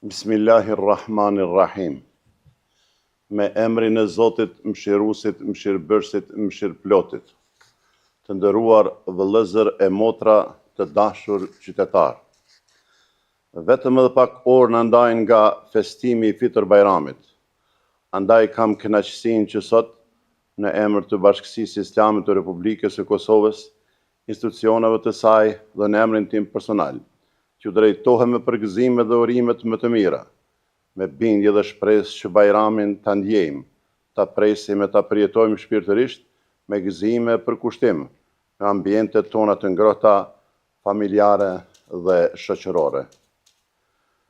Bismillahirrahmanirrahim. Me emrin e Zotit, mëshiruesit, mëshirbërësit, mëshirëplotit. Të nderuar vëllezër e motra, të dashur qytetar. Vetëm edhe pak orë në ndajnë nga festimi i Fitër Bajramit. Andaj kam kënaqësinë që sot, në emër të Bashkësisë Islame të Republikës së Kosovës, institucioneve të saj dhe në emrin tim personal, që drejtohem me përgëzime dhe urimet më të mira, me bindje dhe shpresë që Bajramin ta ndjejmë, ta presim e ta përjetojmë shpirtërisht me gëzime për kushtim në ambientet tona të ngrohta, familjare dhe shoqërore.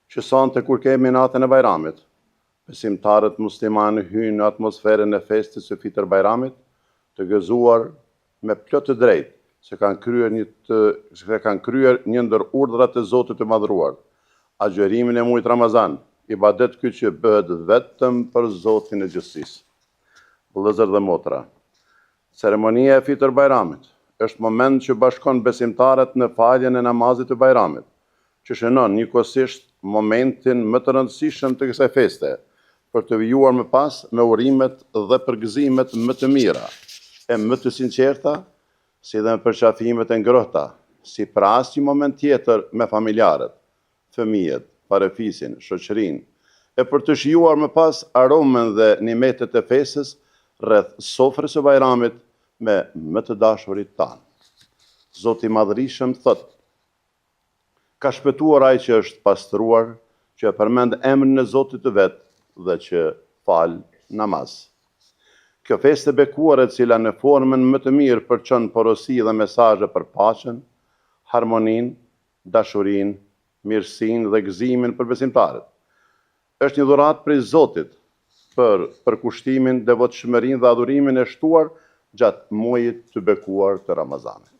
Që sonte kur kemi natën e Bajramit, besimtarët muslimanë hyjnë në atmosferën e festës së Fitër Bajramit, të gëzuar me plot të drejtë se kanë kryer një ndër urdhrat e Zotit të Madhruar, agjërimin e muajit Ramazan, ibadet ky që bëhet vetëm për Zotin e gjithësisë. Vëllezër dhe motra, ceremonia e Fitër Bajramit është moment që bashkon besimtarët në faljen e namazit të Bajramit, që shënon njëkohësisht momentin më të rëndësishëm të kësaj feste, për të vijuar më pas me urimet dhe përgëzimet më të mira, e më të sinqerta, si dhe me përqafimet e ngrohta, si për asnjë moment tjetër me familjarët, fëmijët, parefisin, shoqërinë, e për të shijuar më pas aromën dhe nimetet e festës rreth sofrës së Bajramit me më të dashurit tanë. Zoti i Madhërisëm thot: ka shpëtuar ai që është pastruar, që e përmend emrin e Zotit të vet dhe që fal namaz. Kjo festë e bekuar e cila në formën më të mirë përçon porosi dhe mesazhe për paqen, harmoninë, dashurinë, mirësinë dhe gëzimin për besimtarët. Është një dhuratë prej Zotit për përkushtimin, devotshmërinë dhe adhurimin e shtuar gjatë muajit të bekuar të Ramazanit.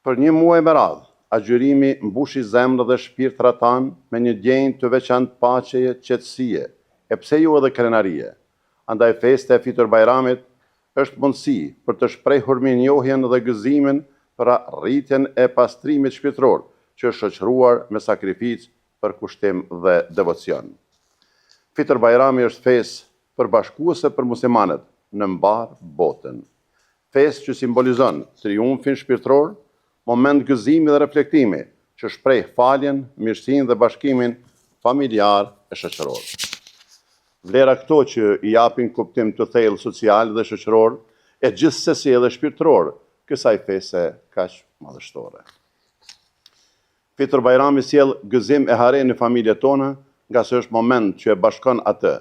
Për një muaj me radhë, agjërimi mbushi zemrën dhe shpirtrat tanë me një ndjenjë të veçantë paqeje, qetësie, e pse jo edhe krenarie. Andaj festa e Fitër Bajramit është mundësi për të shprehur mirënjohjen dhe gëzimin për arritjen e pastrimit shpirtëror, që është shoqëruar me sakrificë, përkushtim dhe devocion. Fitër Bajrami është festë përbashkuese për muslimanët në mbar botën. Festë që simbolizon triumfin shpirtëror, moment gëzimi dhe reflektimi, që shpreh faljen, mirësinë dhe bashkimin familjar e shoqëror. Vlera këto që i japin kuptim të thellë social dhe shoqëror, e gjithsesi edhe shpirtëror, kësaj feste kaq madhështore. Fitër Bajrami sjell gëzim e hare në familjet tona, nga se është moment që e bashkon atë,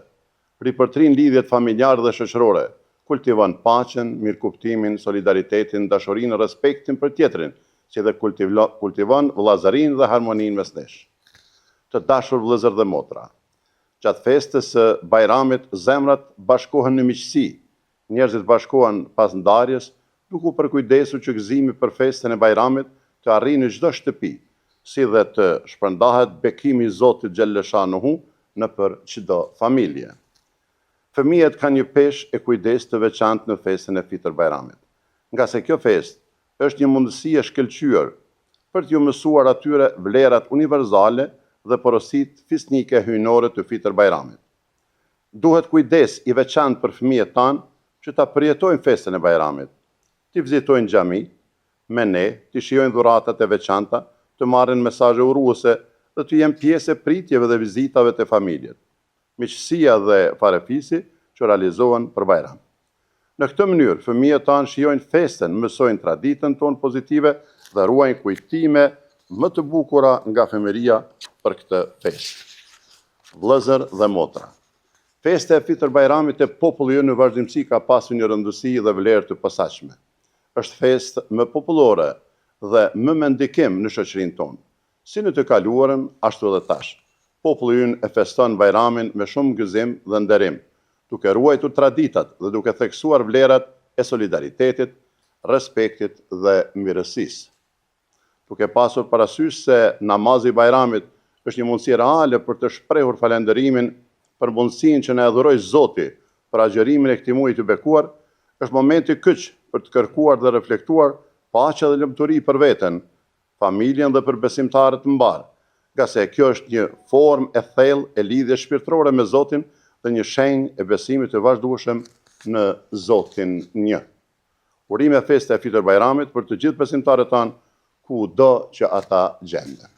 ripërtrin lidhjet familjare dhe shoqërore, kultivon paqen, mirëkuptimin, solidaritetin, dashurinë, respektin për tjetrin, si dhe kultivon vëllazërinë dhe harmoninë mes nesh. Të dashur vëllezër dhe motra, gjatë festës së Bajramit, zemrat bashkohen në miqësi, njerëzit bashkohen pas ndarjes, duke u përkujdesur që gëzimi për festën e Bajramit të arrijë në çdo shtëpi, si dhe të shpërndahet bekimi i Zotit xhalleshanuhu nëpër çdo familje. Fëmijët kanë një peshë e kujdes të veçantë në festën e Fitër Bajramit, nga se kjo festë është një mundësi e shkëlqyer për t'ju mësuar atyre vlerat universale dhe porositë fisnike hyjnore të Fitër Bajramit. Duhet kujdes i veçantë për fëmijët tanë që ta përjetojnë festën e Bajramit, t'i vizitojnë xhami, me ne, t'i shijojnë dhuratat e veçanta, të marrin mesazhe uruese dhe të jenë pjesë e pritjeve dhe vizitave të familjet. Miqësia dhe farefisi që realizohen për Bajram. Në këtë mënyrë, fëmijët tanë shijojnë festën, mësojnë traditën tonë pozitive dhe ruajnë kujtime më të bukura nga fëmijëria për këtë festë. Vëllezër dhe motra, festa e Fitër Bajramit e popullit në vazhdimsi ka pasur një rëndësi dhe vlerë të posaçme. Është festë më popullore dhe më me ndikim në shoqërinë tonë. Si në të kaluarën, ashtu edhe tash. Populli ynë e feston Bajramin me shumë gëzim dhe nderim, duke ruajtur traditat dhe duke theksuar vlerat e solidaritetit, respektit dhe mirësisë. Duke pasur parasysh se namazi i Bajramit është një mundësi reale për të shprehur falënderimin për mundësinë që na dhuroi Zoti për agjërimin e këtij muaji të bekuar, është momenti kyç për të kërkuar dhe reflektuar paqe dhe lumturi për veten, familjen dhe për besimtarët mbar, nga se kjo është një formë e thellë e lidhjes shpirtërore me Zotin dhe një shenjë e besimit të vazhdueshëm në Zotin një. Urime feste e Fitër Bajramit për të gjithë besimtarët tanë, kudo që ata gjenden.